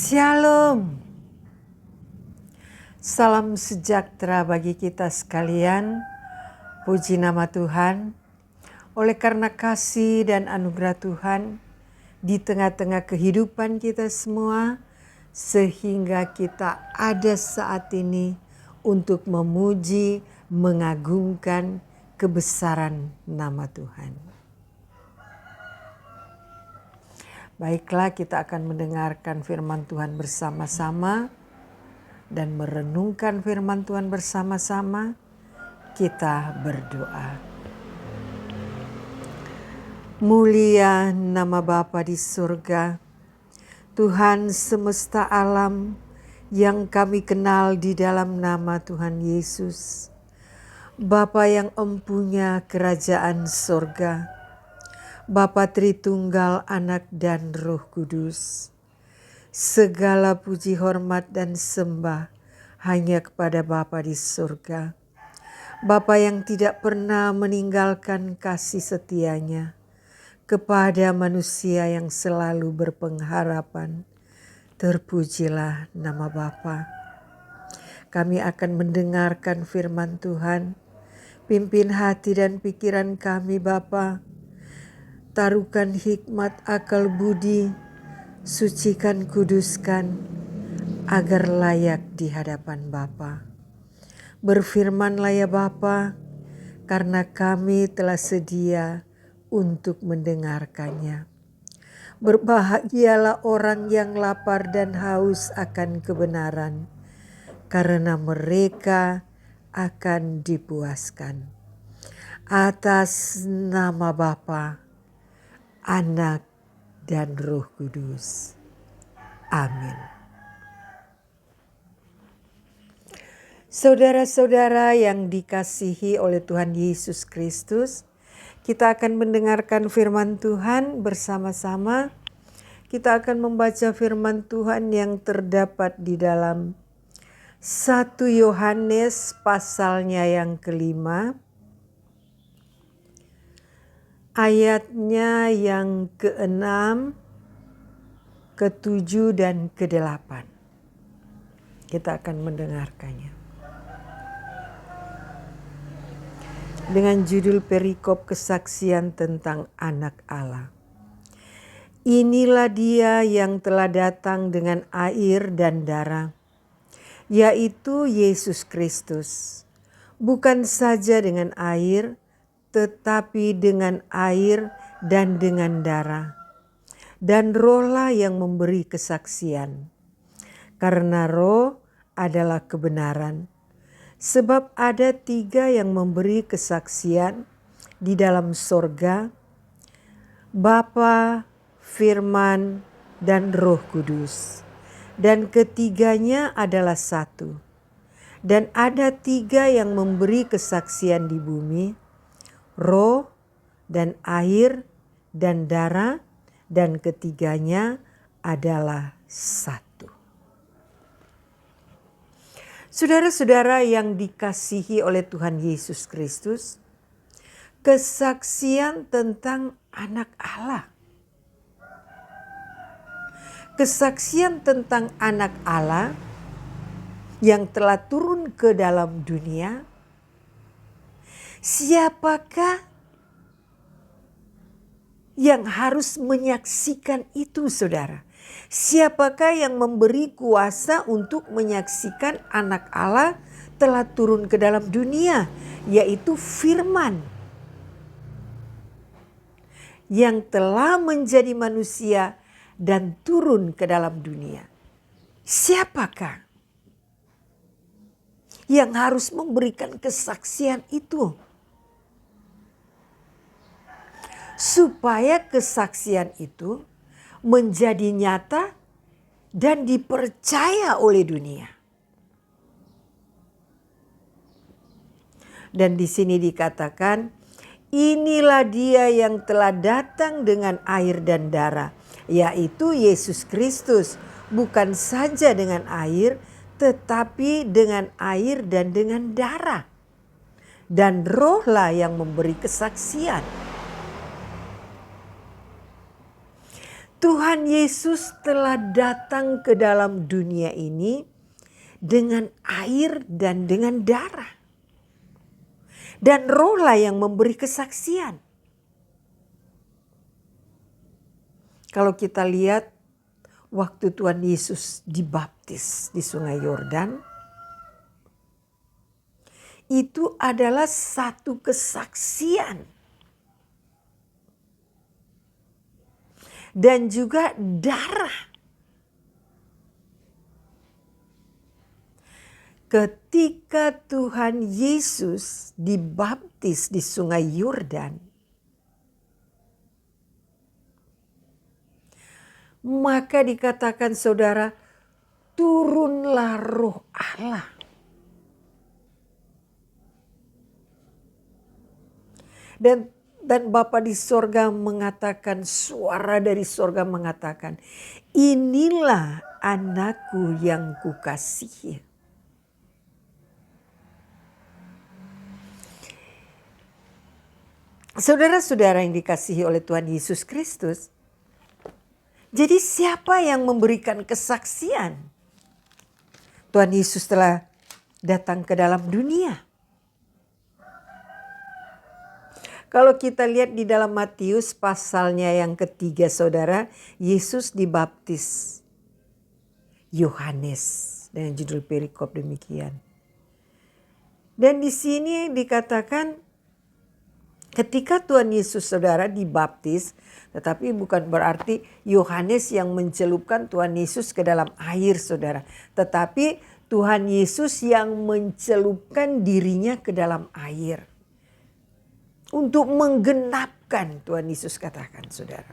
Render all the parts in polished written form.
Shalom. Salam sejahtera bagi kita sekalian. Puji nama Tuhan. Oleh karena kasih dan anugerah Tuhan di tengah-tengah kehidupan kita semua, sehingga kita ada saat ini untuk memuji, mengagungkan kebesaran nama Tuhan. Baiklah, kita akan mendengarkan firman Tuhan bersama-sama dan merenungkan firman Tuhan bersama-sama. Kita berdoa. Mulia nama Bapa di surga, Tuhan semesta alam yang kami kenal di dalam nama Tuhan Yesus. Bapa yang empunya kerajaan surga, Bapa Tritunggal, Anak dan Roh Kudus. Segala puji, hormat dan sembah hanya kepada Bapa di surga. Bapa yang tidak pernah meninggalkan kasih setianya kepada manusia yang selalu berpengharapan. Terpujilah nama Bapa. Kami akan mendengarkan firman Tuhan. Pimpin hati dan pikiran kami Bapa. Taruhkan hikmat, akal budi, sucikan, kuduskan, agar layak di hadapan Bapa. Berfirmanlah ya Bapa, karena kami telah sedia untuk mendengarkannya. Berbahagialah orang yang lapar dan haus akan kebenaran, karena mereka akan dipuaskan. Atas nama Bapa, Anak dan Roh Kudus. Amin. Saudara-saudara yang dikasihi oleh Tuhan Yesus Kristus, kita akan mendengarkan firman Tuhan bersama-sama. Kita akan membaca firman Tuhan yang terdapat di dalam 1 Yohanes pasalnya yang kelima. Ayatnya yang ke-6, ke-7 dan ke-8. Kita akan mendengarkannya. Dengan judul perikop kesaksian tentang Anak Allah. Inilah Dia yang telah datang dengan air dan darah, yaitu Yesus Kristus. Bukan saja dengan air, tetapi dengan air dan dengan darah. Dan Roh-lah yang memberi kesaksian. Karena Roh adalah kebenaran. Sebab ada 3 yang memberi kesaksian di dalam sorga, Bapa, Firman, dan Roh Kudus. Dan ketiganya adalah satu. Dan ada 3 yang memberi kesaksian di bumi, Roh dan air dan darah, dan ketiganya adalah satu. Saudara-saudara yang dikasihi oleh Tuhan Yesus Kristus, kesaksian tentang Anak Allah. Kesaksian tentang Anak Allah yang telah turun ke dalam dunia. Siapakah yang harus menyaksikan itu, saudara? Siapakah yang memberi kuasa untuk menyaksikan Anak Allah telah turun ke dalam dunia? Yaitu Firman yang telah menjadi manusia dan turun ke dalam dunia. Siapakah yang harus memberikan kesaksian itu? Supaya kesaksian itu menjadi nyata dan dipercaya oleh dunia. Dan di sini dikatakan, inilah Dia yang telah datang dengan air dan darah, yaitu Yesus Kristus. Bukan saja dengan air, tetapi dengan air dan dengan darah. Dan Roh-lah yang memberi kesaksian. Tuhan Yesus telah datang ke dalam dunia ini dengan air dan dengan darah. Dan rohlah yang memberi kesaksian. Kalau kita lihat waktu Tuhan Yesus dibaptis di Sungai Yordan, itu adalah satu kesaksian. Dan juga darah. Ketika Tuhan Yesus dibaptis di Sungai Yordan, maka dikatakan saudara, turunlah roh Allah. Dan Bapa di sorga mengatakan, suara dari sorga mengatakan, inilah anakku yang kukasihi. Saudara-saudara yang dikasihi oleh Tuhan Yesus Kristus, jadi siapa yang memberikan kesaksian? Tuhan Yesus telah datang ke dalam dunia. Kalau kita lihat di dalam Matius pasalnya yang ketiga saudara, Yesus dibaptis Yohanes dengan judul perikop demikian. Dan di sini dikatakan ketika Tuhan Yesus saudara dibaptis, tetapi bukan berarti Yohanes yang mencelupkan Tuhan Yesus ke dalam air saudara. Tetapi Tuhan Yesus yang mencelupkan dirinya ke dalam air. Untuk menggenapkan Tuhan Yesus katakan saudara.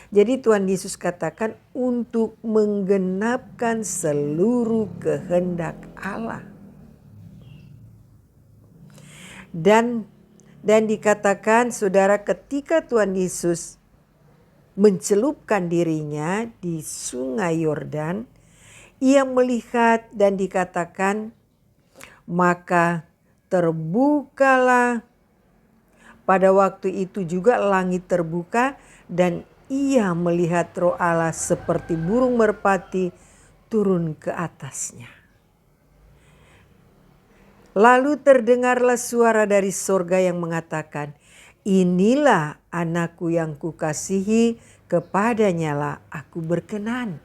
Jadi Tuhan Yesus katakan untuk menggenapkan seluruh kehendak Allah. Dan dikatakan saudara ketika Tuhan Yesus mencelupkan dirinya di Sungai Yordan, ia melihat dan dikatakan maka terbukalah pada waktu itu juga langit terbuka dan ia melihat roh Allah seperti burung merpati turun ke atasnya. Lalu terdengarlah suara dari sorga yang mengatakan, inilah anakku yang kukasihi, kepadanya lah aku berkenan.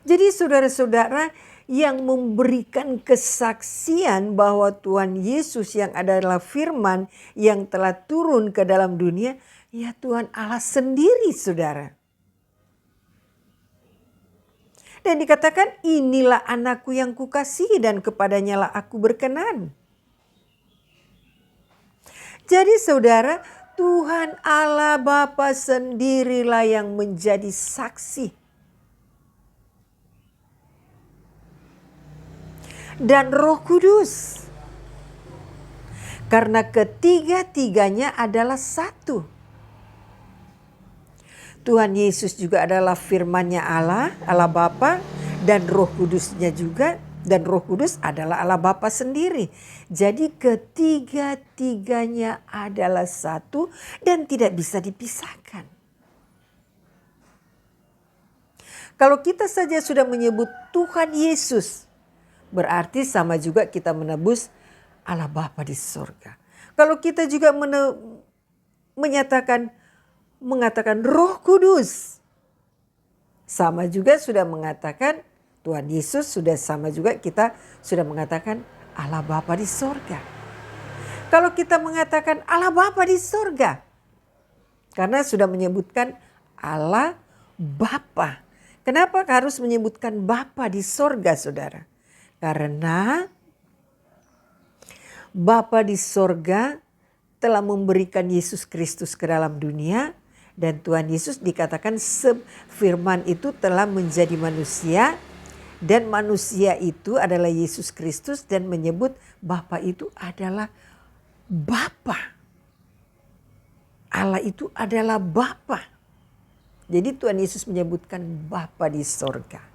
Jadi saudara-saudara, yang memberikan kesaksian bahwa Tuhan Yesus yang adalah firman yang telah turun ke dalam dunia, ya Tuhan Allah sendiri saudara. Dan dikatakan inilah anakku yang kukasihi dan kepadanya lah aku berkenan. Jadi saudara, Tuhan Allah Bapa sendirilah yang menjadi saksi. Dan Roh Kudus. Karena ketiga-tiganya adalah satu. Tuhan Yesus juga adalah firman-Nya Allah, Allah Bapa, dan Roh Kudusnya juga, dan Roh Kudus adalah Allah Bapa sendiri. Jadi ketiga-tiganya adalah satu dan tidak bisa dipisahkan. Kalau kita saja sudah menyebut Tuhan Yesus, berarti sama juga kita menebus Allah Bapa di sorga. Kalau kita juga mengatakan Roh Kudus, sama juga sudah mengatakan Tuhan Yesus, sudah sama juga kita sudah mengatakan Allah Bapa di sorga. Kalau kita mengatakan Allah Bapa di sorga, karena sudah menyebutkan Allah Bapa. Kenapa harus menyebutkan Bapa di sorga saudara? Karena Bapa di sorga telah memberikan Yesus Kristus ke dalam dunia. Dan Tuhan Yesus dikatakan firman itu telah menjadi manusia. Dan manusia itu adalah Yesus Kristus dan menyebut Bapa itu adalah Bapa. Allah itu adalah Bapa. Jadi Tuhan Yesus menyebutkan Bapa di sorga.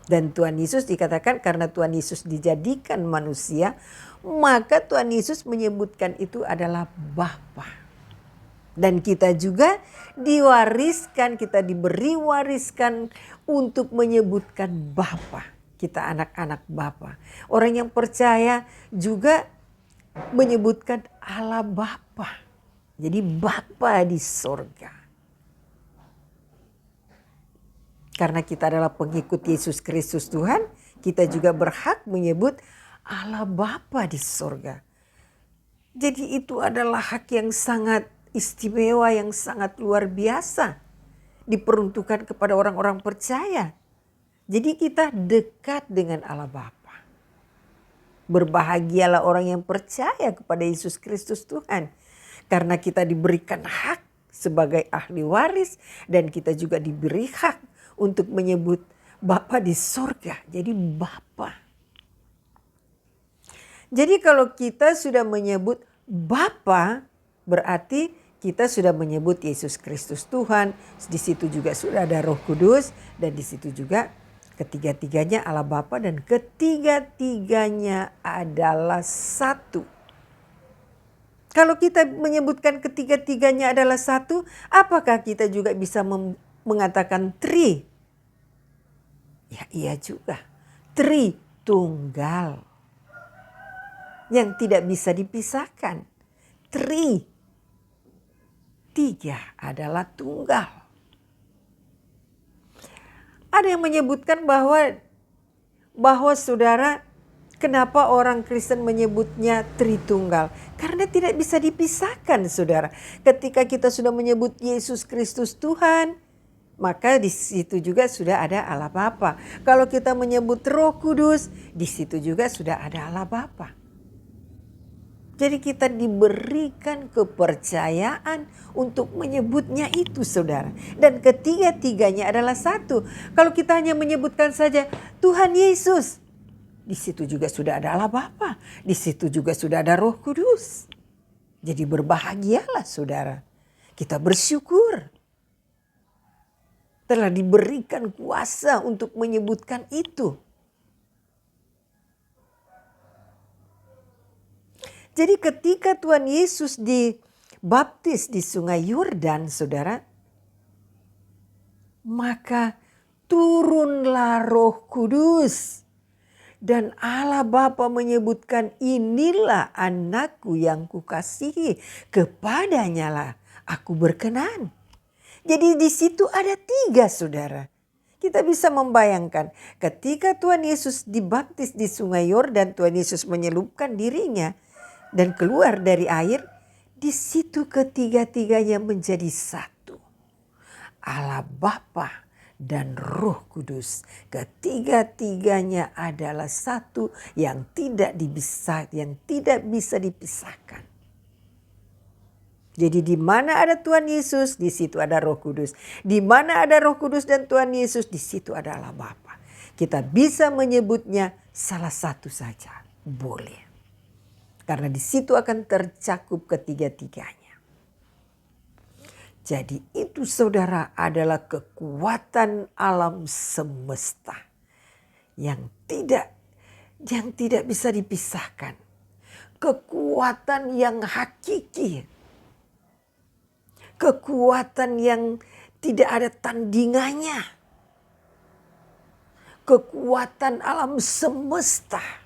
Dan Tuhan Yesus dikatakan karena Tuhan Yesus dijadikan manusia, maka Tuhan Yesus menyebutkan itu adalah Bapa. Dan kita juga diwariskan, kita diberi wariskan untuk menyebutkan Bapa. Kita anak-anak Bapa. Orang yang percaya juga menyebutkan Allah Bapa. Jadi Bapa di sorga. Karena kita adalah pengikut Yesus Kristus Tuhan, kita juga berhak menyebut Allah Bapa di sorga. Jadi itu adalah hak yang sangat istimewa, yang sangat luar biasa. Diperuntukkan kepada orang-orang percaya. Jadi kita dekat dengan Allah Bapa. Berbahagialah orang yang percaya kepada Yesus Kristus Tuhan. Karena kita diberikan hak sebagai ahli waris. Dan kita juga diberi hak untuk menyebut Bapa di sorga. Jadi Bapa. Jadi kalau kita sudah menyebut Bapa, berarti kita sudah menyebut Yesus Kristus Tuhan. Di situ juga sudah ada Roh Kudus. Dan di situ juga ketiga-tiganya Allah Bapa dan ketiga-tiganya adalah satu. Kalau kita menyebutkan ketiga-tiganya adalah satu, apakah kita juga bisa mengatakan tri? Ya iya juga. Tritunggal. Yang tidak bisa dipisahkan. Tiga adalah tunggal. Ada yang menyebutkan bahwa saudara, kenapa orang Kristen menyebutnya Tritunggal? Karena tidak bisa dipisahkan saudara. Ketika kita sudah menyebut Yesus Kristus Tuhan, maka di situ juga sudah ada Allah Bapa. Kalau kita menyebut Roh Kudus, di situ juga sudah ada Allah Bapa. Jadi kita diberikan kepercayaan untuk menyebutnya itu saudara. Dan ketiga-tiganya adalah satu. Kalau kita hanya menyebutkan saja Tuhan Yesus. Di situ juga sudah ada Allah Bapa. Di situ juga sudah ada Roh Kudus. Jadi berbahagialah saudara. Kita bersyukur. Telah diberikan kuasa untuk menyebutkan itu. Jadi ketika Tuhan Yesus dibaptis di sungai Yordan saudara. Maka turunlah Roh Kudus. Dan Allah Bapa menyebutkan inilah anakku yang kukasihi. Kepadanya lah aku berkenan. Jadi di situ ada tiga saudara. Kita bisa membayangkan ketika Tuhan Yesus dibaptis di sungai Yordan. Tuhan Yesus menyelupkan dirinya. Dan keluar dari air, di situ ketiga-tiganya menjadi satu. Allah Bapa dan Roh Kudus. Ketiga-tiganya adalah satu yang tidak bisa dipisahkan. Jadi di mana ada Tuhan Yesus, di situ ada Roh Kudus. Di mana ada Roh Kudus dan Tuhan Yesus, di situ ada Allah Bapa. Kita bisa menyebutnya salah satu saja, boleh. Karena di situ akan tercakup ketiga-tiganya. Jadi itu saudara adalah kekuatan alam semesta. Yang tidak bisa dipisahkan. Kekuatan yang hakiki. Kekuatan yang tidak ada tandingannya. Kekuatan alam semesta.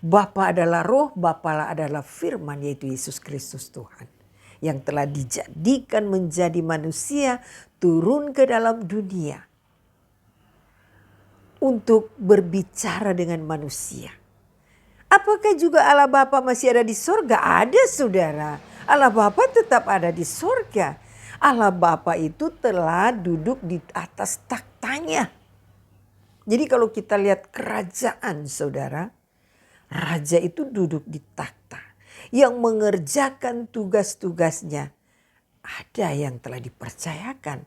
Bapa adalah roh, Bapa adalah firman yaitu Yesus Kristus Tuhan. Yang telah dijadikan menjadi manusia turun ke dalam dunia. Untuk berbicara dengan manusia. Apakah juga Allah Bapa masih ada di sorga? Ada saudara. Allah Bapa tetap ada di sorga. Allah Bapa itu telah duduk di atas taktanya. Jadi kalau kita lihat kerajaan saudara. Raja itu duduk di takhta yang mengerjakan tugas-tugasnya. Ada yang telah dipercayakan.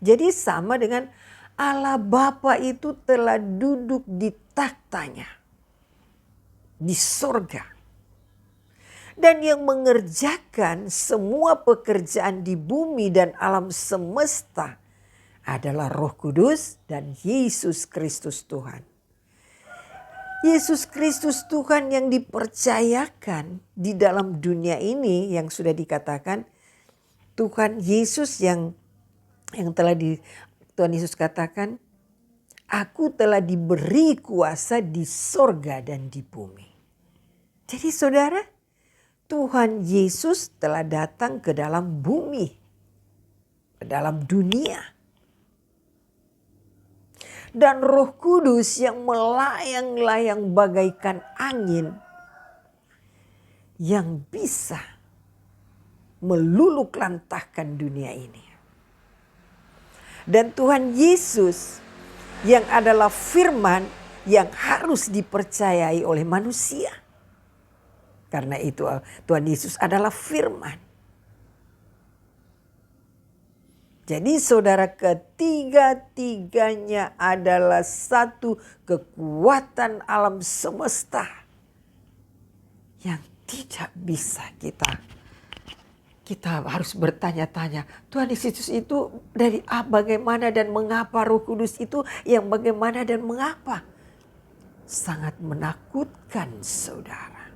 Jadi sama dengan Allah Bapa itu telah duduk di takhtanya. Di sorga. Dan yang mengerjakan semua pekerjaan di bumi dan alam semesta adalah Roh Kudus dan Yesus Kristus Tuhan. Yesus Kristus Tuhan yang dipercayakan di dalam dunia ini yang sudah dikatakan Tuhan Yesus yang Tuhan Yesus katakan, aku telah diberi kuasa di sorga dan di bumi. Jadi saudara, Tuhan Yesus telah datang ke dalam bumi, ke dalam dunia. Dan Roh Kudus yang melayang-layang bagaikan angin yang bisa meluluh lantahkan dunia ini. Dan Tuhan Yesus yang adalah firman yang harus dipercayai oleh manusia. Karena itu Tuhan Yesus adalah firman. Jadi saudara, ketiga-tiganya adalah satu kekuatan alam semesta yang tidak bisa kita harus bertanya-tanya. Tuhan Yesus itu dari bagaimana dan mengapa, Roh Kudus itu yang bagaimana dan mengapa. Sangat menakutkan saudara.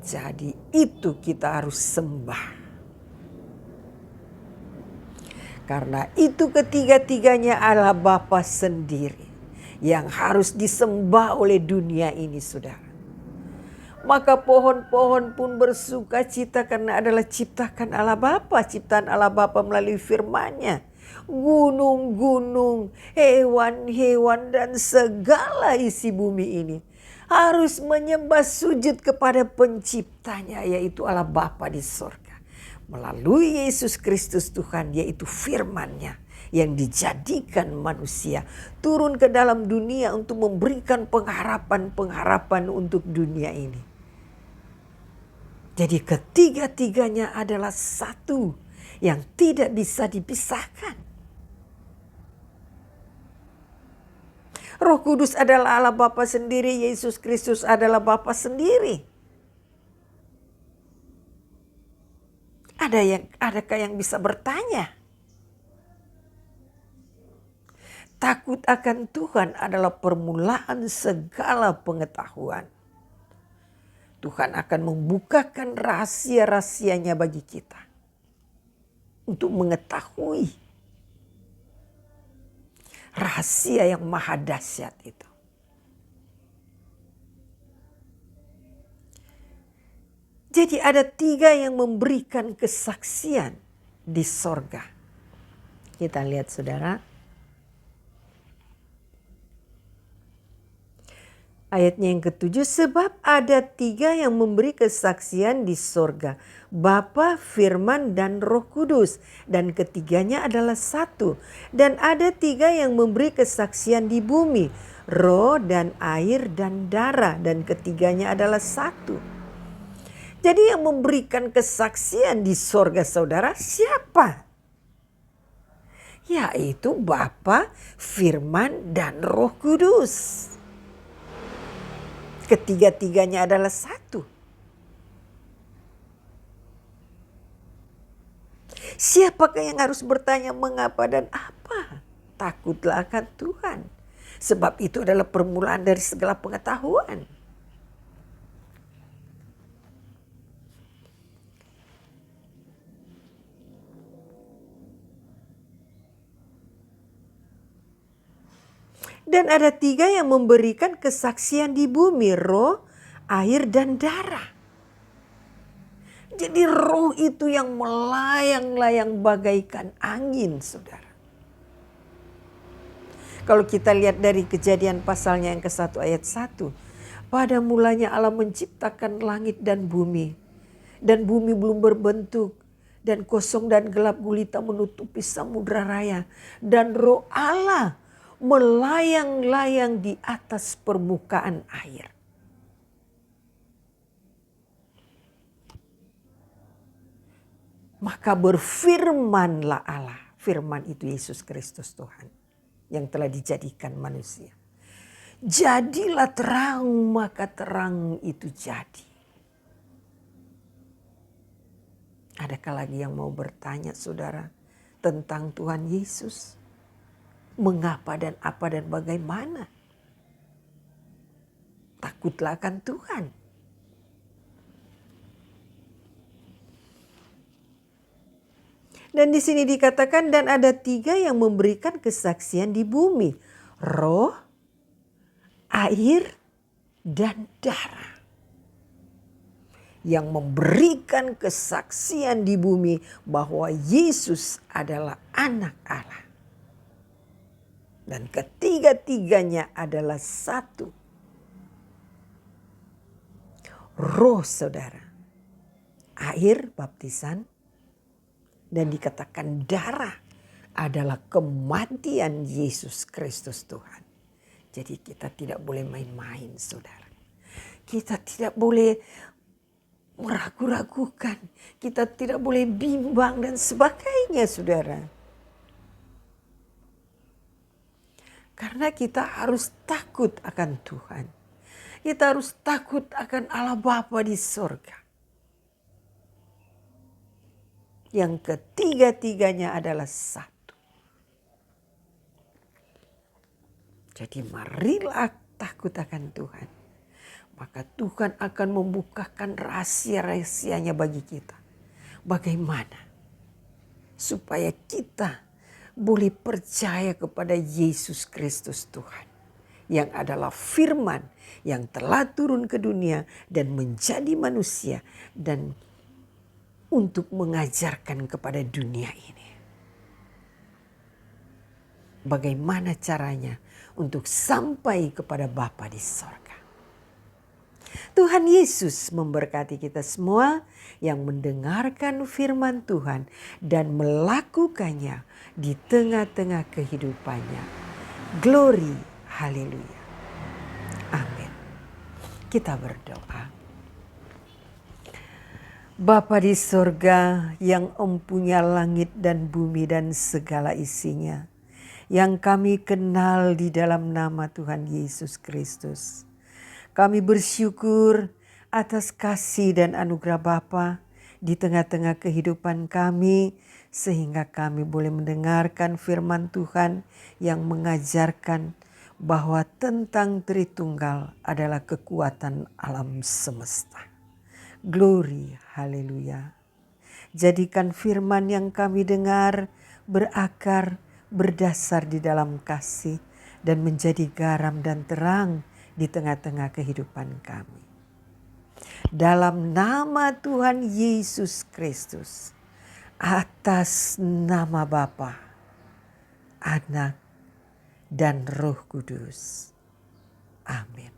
Jadi itu kita harus sembah. Karena itu ketiga-tiganya adalah Bapa sendiri yang harus disembah oleh dunia ini, saudara. Maka pohon-pohon pun bersuka cita karena adalah ciptakan Allah Bapa, ciptaan Allah Bapa melalui firman-Nya. Gunung-gunung, hewan-hewan dan segala isi bumi ini harus menyembah sujud kepada penciptanya, yaitu Allah Bapa di sorga. Melalui Yesus Kristus Tuhan, yaitu firman-Nya yang dijadikan manusia turun ke dalam dunia untuk memberikan pengharapan-pengharapan untuk dunia ini. Jadi ketiga-tiganya adalah satu yang tidak bisa dipisahkan. Roh Kudus adalah Allah Bapa sendiri, Yesus Kristus adalah Bapa sendiri. Adakah yang bisa bertanya? Takut akan Tuhan adalah permulaan segala pengetahuan. Tuhan akan membukakan rahasia-rahasianya bagi kita. Untuk mengetahui rahasia yang maha dahsyat itu. Jadi ada tiga yang memberikan kesaksian di sorga. Kita lihat saudara. Ayatnya yang ketujuh, sebab ada tiga yang memberi kesaksian di sorga. Bapa, Firman, dan Roh Kudus. Dan ketiganya adalah satu. Dan ada tiga yang memberi kesaksian di bumi. Roh dan air dan darah. Dan ketiganya adalah satu. Jadi yang memberikan kesaksian di sorga saudara siapa? Yaitu Bapa, Firman, dan Roh Kudus. Ketiga-tiganya adalah satu. Siapakah yang harus bertanya mengapa dan apa? Takutlah akan Tuhan. Sebab itu adalah permulaan dari segala pengetahuan. Dan ada tiga yang memberikan kesaksian di bumi, roh, air, dan darah. Jadi roh itu yang melayang-layang bagaikan angin, saudara. Kalau kita lihat dari Kejadian pasalnya yang ke-1 ayat 1. Pada mulanya Allah menciptakan langit dan bumi. Dan bumi belum berbentuk. Dan kosong dan gelap gulita menutupi samudra raya. Dan roh Allah melayang-layang di atas permukaan air. Maka berfirmanlah Allah. Firman itu Yesus Kristus Tuhan yang telah dijadikan manusia. Jadilah terang, maka terang itu jadi. Adakah lagi yang mau bertanya saudara tentang Tuhan Yesus? Mengapa dan apa dan bagaimana? Takutlah akan Tuhan. Dan di sini dikatakan dan ada 3 yang memberikan kesaksian di bumi. Roh, air, dan darah. Yang memberikan kesaksian di bumi bahwa Yesus adalah anak Allah. Dan ketiga-tiganya adalah satu. Roh saudara, air baptisan, dan dikatakan darah adalah kematian Yesus Kristus Tuhan. Jadi kita tidak boleh main-main saudara. Kita tidak boleh meragu-ragukan. Kita tidak boleh bimbang dan sebagainya saudara. Karena kita harus takut akan Tuhan. Kita harus takut akan Allah Bapa di sorga. Yang ketiga-tiganya adalah satu. Jadi marilah takut akan Tuhan. Maka Tuhan akan membukakan rahasia-rahasianya bagi kita. Bagaimana? Supaya kita boleh percaya kepada Yesus Kristus Tuhan. Yang adalah firman yang telah turun ke dunia dan menjadi manusia. Dan untuk mengajarkan kepada dunia ini. Bagaimana caranya untuk sampai kepada Bapa di sorga. Tuhan Yesus memberkati kita semua yang mendengarkan firman Tuhan dan melakukannya di tengah-tengah kehidupannya. Glory, haleluya. Amin. Kita berdoa. Bapa di sorga yang empunya langit dan bumi dan segala isinya, yang kami kenal di dalam nama Tuhan Yesus Kristus. Kami bersyukur atas kasih dan anugerah Bapa di tengah-tengah kehidupan kami, sehingga kami boleh mendengarkan firman Tuhan yang mengajarkan bahwa tentang Tritunggal adalah kekuatan alam semesta. Glory, haleluya. Jadikan firman yang kami dengar berakar, berdasar di dalam kasih, dan menjadi garam dan terang di tengah-tengah kehidupan kami. Dalam nama Tuhan Yesus Kristus, atas nama Bapa, Anak, dan Roh Kudus. Amin.